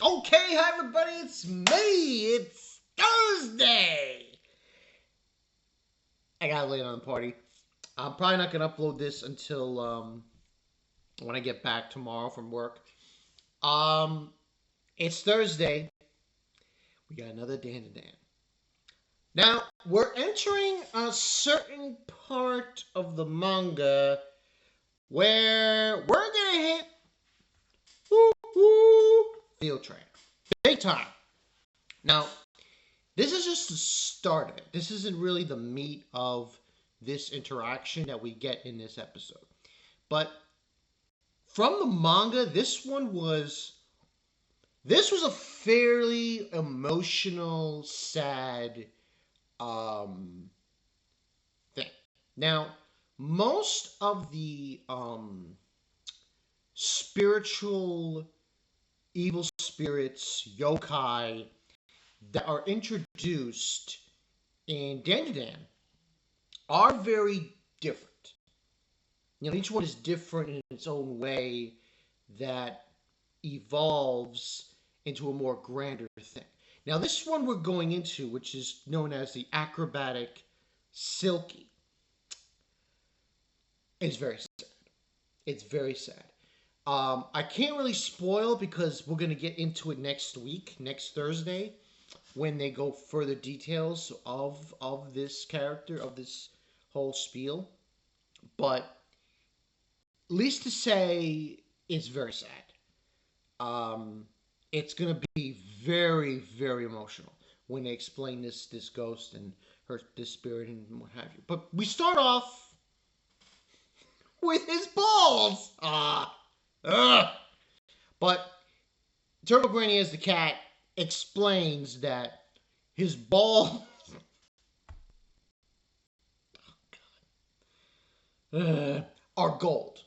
Okay, hi everybody, it's me. It's Thursday. I got late on the party. I'm probably not gonna upload this until when I get back tomorrow from work. Um, it's Thursday. We got another Dandadan. Now we're entering a certain part of the manga where we're gonna hit woo, woo, field train, big time. Now this is just the start of it. This isn't really the meat of this interaction that we get in this episode. But from the manga, this was a fairly emotional, sad thing. Now, most of the spiritual evil spirits, yokai that are introduced in Dandadan are very different. Each one is different in its own way that evolves into a more grander thing. Now, this one we're going into, which is known as the Acrobatic Silky, is very sad. It's very sad. I can't really spoil because we're going to get into it next week, next Thursday, when they go further details of this character, of this whole spiel. But least to say, it's very sad. It's gonna be very, very emotional when they explain this ghost and this spirit and what have you. But we start off with his balls. But Turbo Granny as the cat explains that his balls are gold.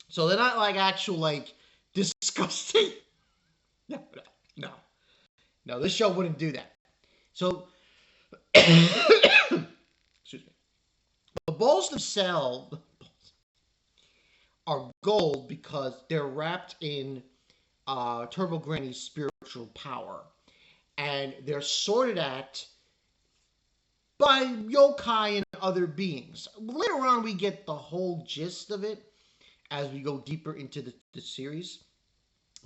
So they're not like actual like disgusting. No, no, no. This show wouldn't do that. So, excuse me. The balls themselves are gold because they're wrapped in Turbo Granny's spiritual power, and they're sorted at by yokai and other beings. Later on, we get the whole gist of it as we go deeper into the series.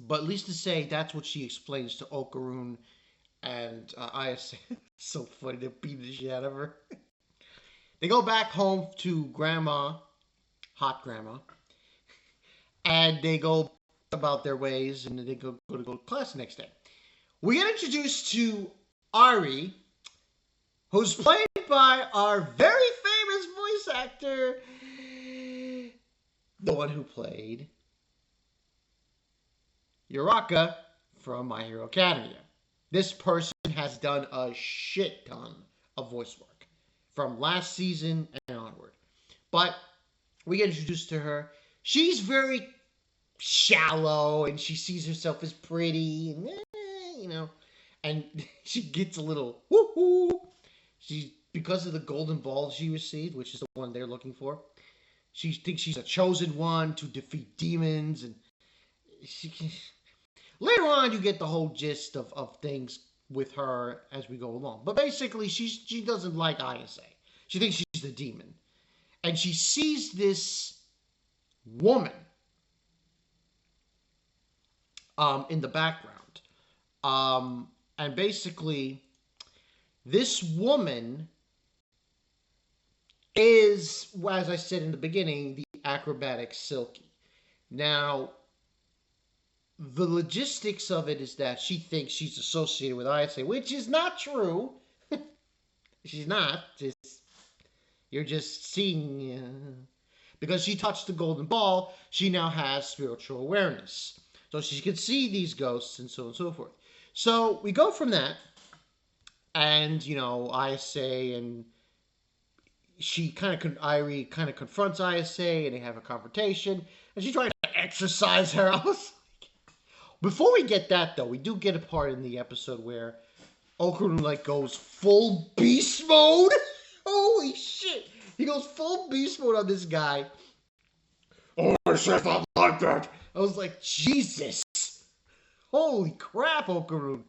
But at least to say, that's what she explains to Okarun and Ayase. So funny to beat the shit out of her. They go back home to Grandma, hot Grandma, and they go about their ways, and they go to class the next day. We get introduced to Ari, who's played by our very famous voice actor, the one who played Uraka from My Hero Academia. This person has done a shit ton of voice work from last season and onward. But we get introduced to her. She's very shallow and she sees herself as pretty and and she gets a little woohoo. She, because of the golden ball she received, which is the one they're looking for, she thinks she's a chosen one to defeat demons, and she can. Later on, you get the whole gist of things with her as we go along. But basically, she doesn't like Ayase. She thinks she's the demon. And she sees this woman in the background. And basically, this woman is, as I said in the beginning, the Acrobatic Silky. Now, the logistics of it is that she thinks she's associated with Ayase, which is not true. She's not. You're just seeing. Because she touched the golden ball, she now has spiritual awareness. So she can see these ghosts and so on and so forth. So we go from that, and, Ayase and Irie kind of confronts Ayase, and they have a confrontation, and she's trying to exorcise her. I was Before we get that, though, we do get a part in the episode where Okarun, goes full beast mode. Holy shit. He goes full beast mode on this guy. Oh, shit, not like that. I was like, Jesus. Holy crap, Okaroon.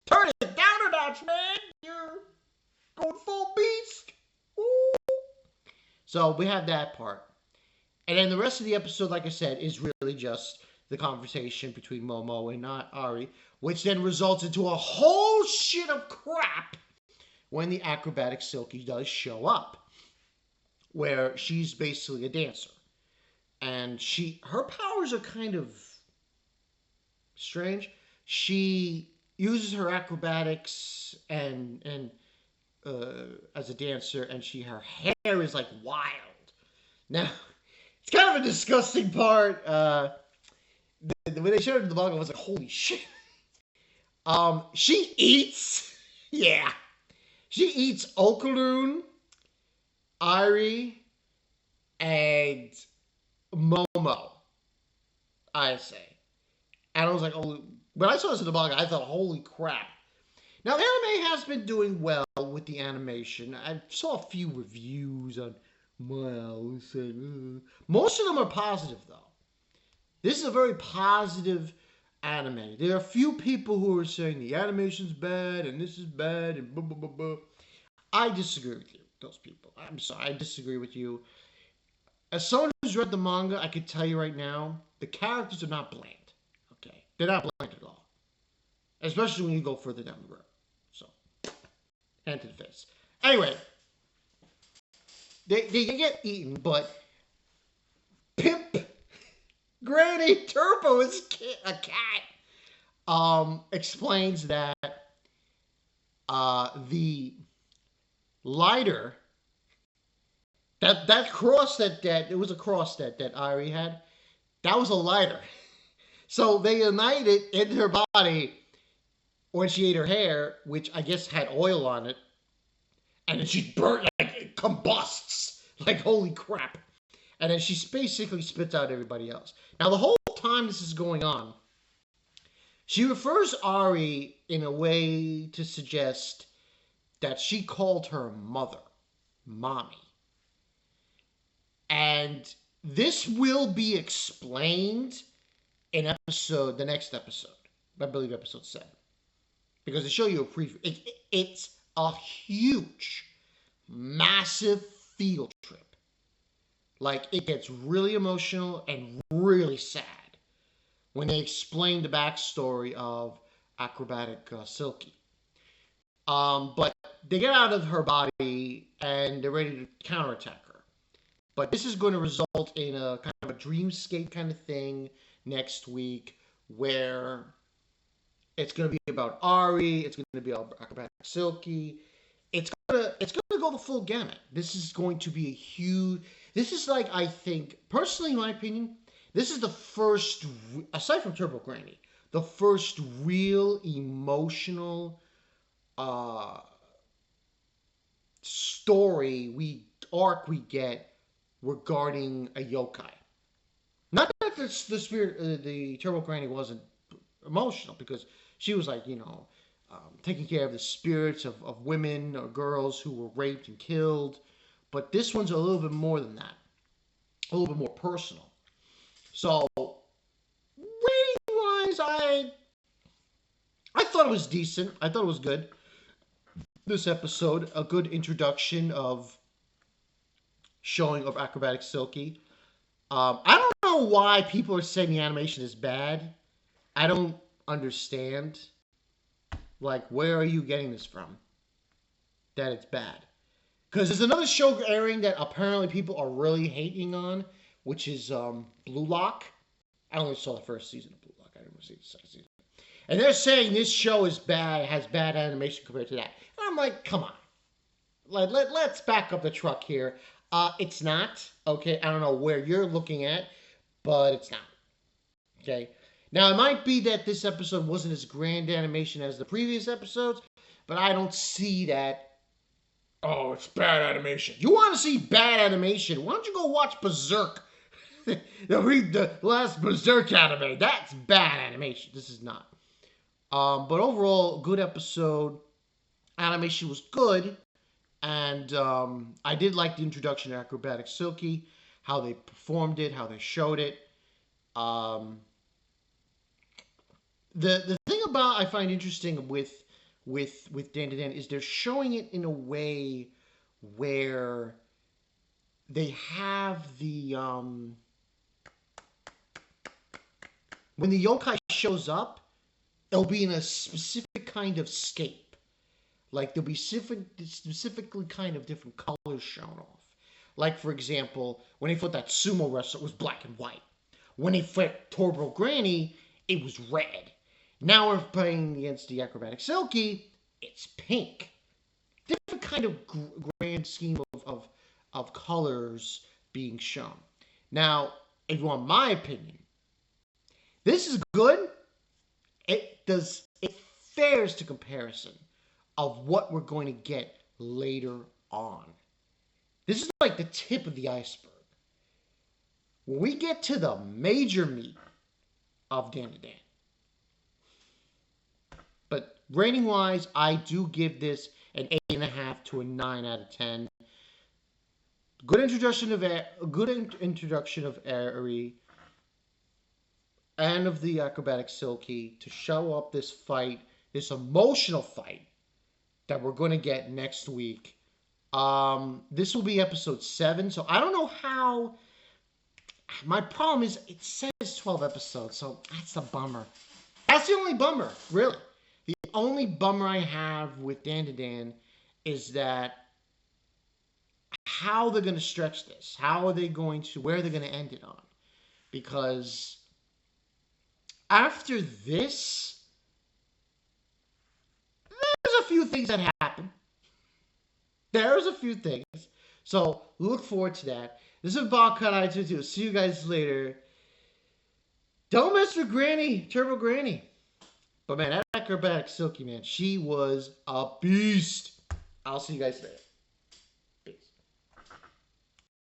Turn it down a notch, man. You're going full beast. Ooh. So we have that part. And then the rest of the episode, like I said, is really just the conversation between Momo and not Ari, which then results into a whole shit of crap when the Acrobatic Silky does show up, where she's basically a dancer. And her powers are kind of strange. She uses her acrobatics and as a dancer, and her hair is like wild. Now, it's kind of a disgusting part. When they showed it in the manga, I was like, holy shit. She eats, yeah, she eats Okaroon, Ari, and Momo, I say. And I was like, oh, when I saw this in the manga, I thought, holy crap. Now, the anime has been doing well with the animation. I saw a few reviews on, well, most of them are positive, though. This is a very positive anime. There are a few people who are saying the animation's bad and this is bad and blah, blah, blah, blah. I disagree with you, those people. I'm sorry, I disagree with you. As someone who's read the manga, I can tell you right now, the characters are not bland. Okay? They're not bland at all. Especially when you go further down the road. So, hand to the face. Anyway, they get eaten, but Pimp Granny Turbo is a cat. Explains that the lighter, that cross that it was a cross that Irie had, that was a lighter. So they united in her body when she ate her hair, which I guess had oil on it, and then she burnt, like, it combusts, like, holy crap. And then she basically spits out everybody else. Now, the whole time this is going on, she refers Ari in a way to suggest that she called her mother, mommy. And this will be explained in the next episode. I believe episode 7. Because they show you a preview. It's a huge, massive field trip. Like, it gets really emotional and really sad when they explain the backstory of Acrobatic Silky. But they get out of her body and they're ready to counterattack her. But this is going to result in a kind of a dreamscape kind of thing next week, where it's going to be about Ari, it's going to be about Acrobatic Silky. It's gonna go the full gamut. This is going to be a huge. This is, like, I think, personally, in my opinion, this is the first, aside from Turbo Granny, the first real emotional arc we get regarding a yokai. Not that the Turbo Granny wasn't emotional, because she was like, taking care of the spirits of women or girls who were raped and killed. But this one's a little bit more than that. A little bit more personal. So, rating-wise, I thought it was decent. I thought it was good. This episode, a good introduction of showing of Acrobatic Silky. I don't know why people are saying the animation is bad. I don't understand. Like, where are you getting this from? That it's bad. Because there's another show airing that apparently people are really hating on, which is Blue Lock. I only saw the first season of Blue Lock. I didn't see the second season. And they're saying this show is bad, has bad animation compared to that. And I'm like, come on. Let's back up the truck here. It's not. Okay, I don't know where you're looking at, but it's not. Okay. Now, it might be that this episode wasn't as grand animation as the previous episodes, but I don't see that. Oh, it's bad animation. You want to see bad animation? Why don't you go watch Berserk? Read the last Berserk anime. That's bad animation. This is not. But overall, good episode. Animation was good. And I did like the introduction of Acrobatic Silky, how they performed it, how they showed it. the thing about I find interesting with Dandadan is they're showing it in a way where they have the when the yokai shows up, it'll be in a specific kind of scape. Like there'll be specifically kind of different colors shown off. Like for example, when they fought that sumo wrestler, it was black and white. When they fought Turbo Granny, it was red. Now we're playing against the Acrobatic Silky, it's pink. Different kind of grand scheme of colors being shown. Now, if you want my opinion, this is good. It fares to comparison of what we're going to get later on. This is like the tip of the iceberg. When we get to the major meat of Dandadan. But rating wise, I do give this an 8.5 to a 9 out of 10. Good introduction of Aerie and of the Acrobatic Silky to show up this fight, this emotional fight that we're going to get next week. This will be episode 7, so I don't know how. My problem is it says 12 episodes, so that's a bummer. That's the only bummer, really. The only bummer I have with Dandadan is that how they're going to stretch this. How are they going to, where they're going to end it on. Because after this, there's a few things that happen. There's a few things. So look forward to that. This is Bob Cut I 22. See you guys later. Don't mess with Granny, Turbo Granny. But man, that Acrobatic Silky, man, she was a beast. I'll see you guys later.